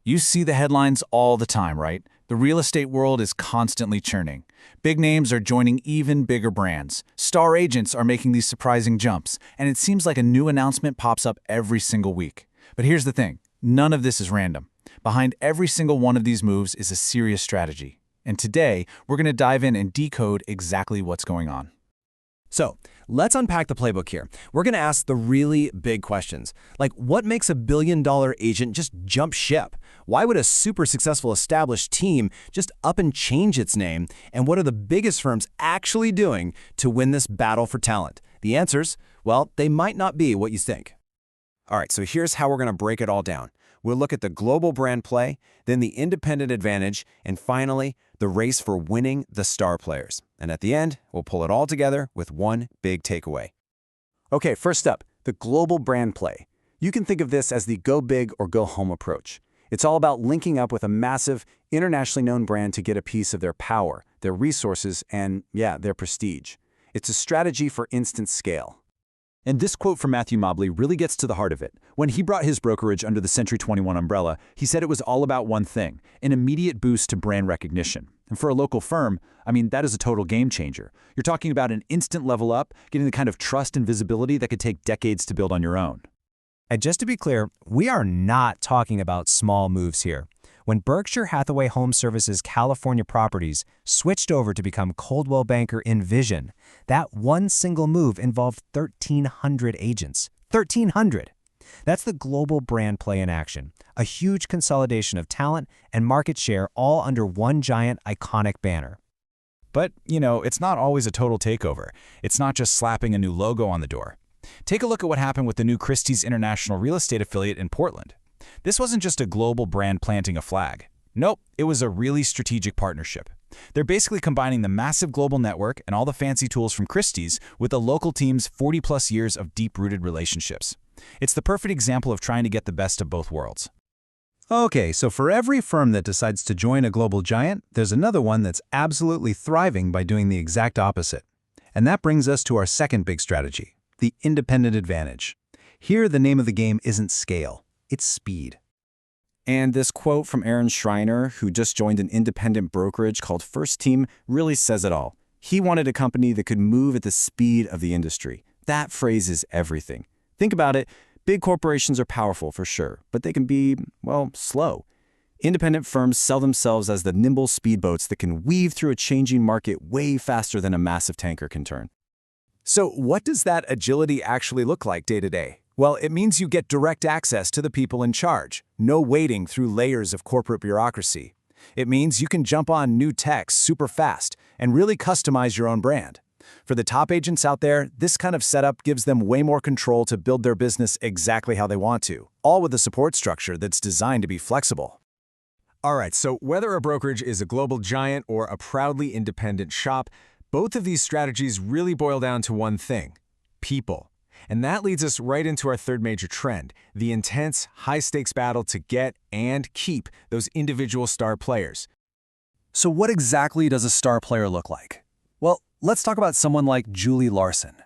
You see the headlines all the time, right? The real estate world is constantly churning. Big names are joining even bigger brands. Star agents are making these surprising jumps, and it seems like a new announcement pops up every single week. But here's the thing, none of this is random. Behind every single one of these moves is a serious strategy. And today, we're going to dive in and decode exactly what's going on. So, let's unpack the playbook here. We're going to ask the really big questions, like what makes a billion-dollar agent just jump ship? Why would a super successful established team just up and change its name? And what are the biggest firms actually doing to win this battle for talent? The answers, well, they might not be what you think. All right, so here's how we're going to break it all down. We'll look at the global brand play, then the independent advantage, and finally, the race for winning the star players. And at the end, we'll pull it all together with one big takeaway. Okay, first up, the global brand play. You can think of this as the go big or go home approach. It's all about linking up with a massive, internationally known brand to get a piece of their power, their resources, and, their prestige. It's a strategy for instant scale. And this quote from Matthew Mobley really gets to the heart of it. When he brought his brokerage under the Century 21 umbrella, he said it was all about one thing, an immediate boost to brand recognition. And for a local firm, that is a total game changer. You're talking about an instant level up, getting the kind of trust and visibility that could take decades to build on your own. And just to be clear, we are not talking about small moves here. When Berkshire Hathaway Home Services California Properties switched over to become Coldwell Banker Envision, that one single move involved 1,300 agents. 1,300! That's the global brand play in action, a huge consolidation of talent and market share all under one giant, iconic banner. But, it's not always a total takeover. It's not just slapping a new logo on the door. Take a look at what happened with the new Christie's International Real Estate affiliate in Portland. This wasn't just a global brand planting a flag. Nope, it was a really strategic partnership. They're basically combining the massive global network and all the fancy tools from Christie's with the local team's 40-plus years of deep-rooted relationships. It's the perfect example of trying to get the best of both worlds. Okay, so for every firm that decides to join a global giant, there's another one that's absolutely thriving by doing the exact opposite. And that brings us to our second big strategy, the independent advantage. Here, the name of the game isn't scale, it's speed. And this quote from Aaron Schreiner, who just joined an independent brokerage called First Team, really says it all. He wanted a company that could move at the speed of the industry. That phrase is everything. Think about it. Big corporations are powerful for sure, but they can be, slow. Independent firms sell themselves as the nimble speedboats that can weave through a changing market way faster than a massive tanker can turn. So what does that agility actually look like day to day? Well, it means you get direct access to the people in charge, no wading through layers of corporate bureaucracy. It means you can jump on new tech super fast and really customize your own brand. For the top agents out there, this kind of setup gives them way more control to build their business exactly how they want to, all with a support structure that's designed to be flexible. All right, so whether a brokerage is a global giant or a proudly independent shop, both of these strategies really boil down to one thing: people. And that leads us right into our third major trend, the intense, high-stakes battle to get and keep those individual star players. So what exactly does a star player look like? Well, let's talk about someone like Julie Larson.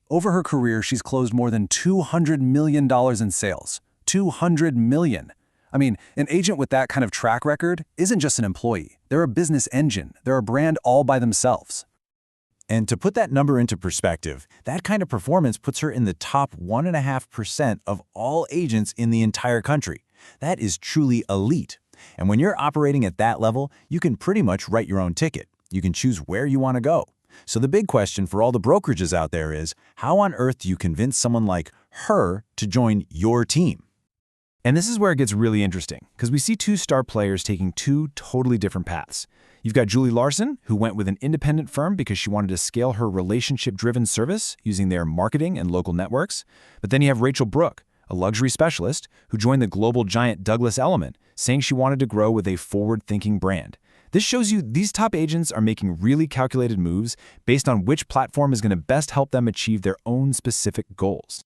Over her career, she's closed more than $200 million in sales. $200 million. An agent with that kind of track record isn't just an employee. They're a business engine. They're a brand all by themselves. And to put that number into perspective, that kind of performance puts her in the top 1.5% of all agents in the entire country. That is truly elite. And when you're operating at that level, you can pretty much write your own ticket. You can choose where you want to go. So the big question for all the brokerages out there is, how on earth do you convince someone like her to join your team? And this is where it gets really interesting, because we see two star players taking two totally different paths. You've got Julie Larson, who went with an independent firm because she wanted to scale her relationship-driven service using their marketing and local networks. But then you have Rachel Brooke, a luxury specialist, who joined the global giant Douglas Elliman, saying she wanted to grow with a forward-thinking brand. This shows you these top agents are making really calculated moves based on which platform is going to best help them achieve their own specific goals.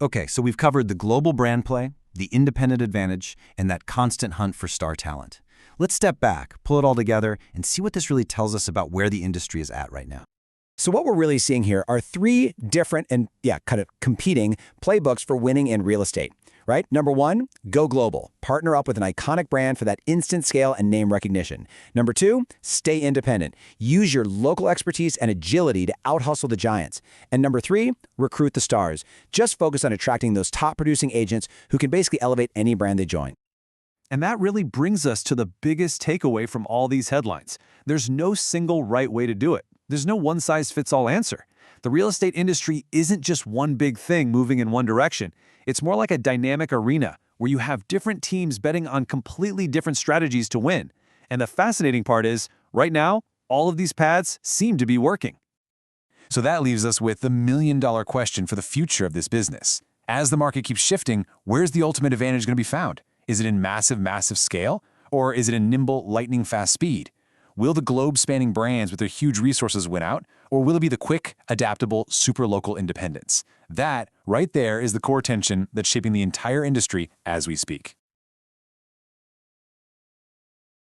Okay, so we've covered the global brand play, the independent advantage, and that constant hunt for star talent. Let's step back, pull it all together, and see what this really tells us about where the industry is at right now. So what we're really seeing here are three different and kind of competing playbooks for winning in real estate. right? Number 1, go global. Partner up with an iconic brand for that instant scale and name recognition. Number 2, stay independent. Use your local expertise and agility to out-hustle the giants. And number 3, recruit the stars. Just focus on attracting those top-producing agents who can basically elevate any brand they join. And that really brings us to the biggest takeaway from all these headlines. There's no single right way to do it. There's no one-size-fits-all answer. The real estate industry isn't just one big thing moving in one direction. It's more like a dynamic arena where you have different teams betting on completely different strategies to win. And the fascinating part is, right now, all of these paths seem to be working. So that leaves us with the million-dollar question for the future of this business. As the market keeps shifting, where's the ultimate advantage going to be found? Is it in massive scale? Or is it in nimble, lightning-fast speed? Will the globe-spanning brands with their huge resources win out? Or will it be the quick, adaptable, super-local independents? That, right there, is the core tension that's shaping the entire industry as we speak.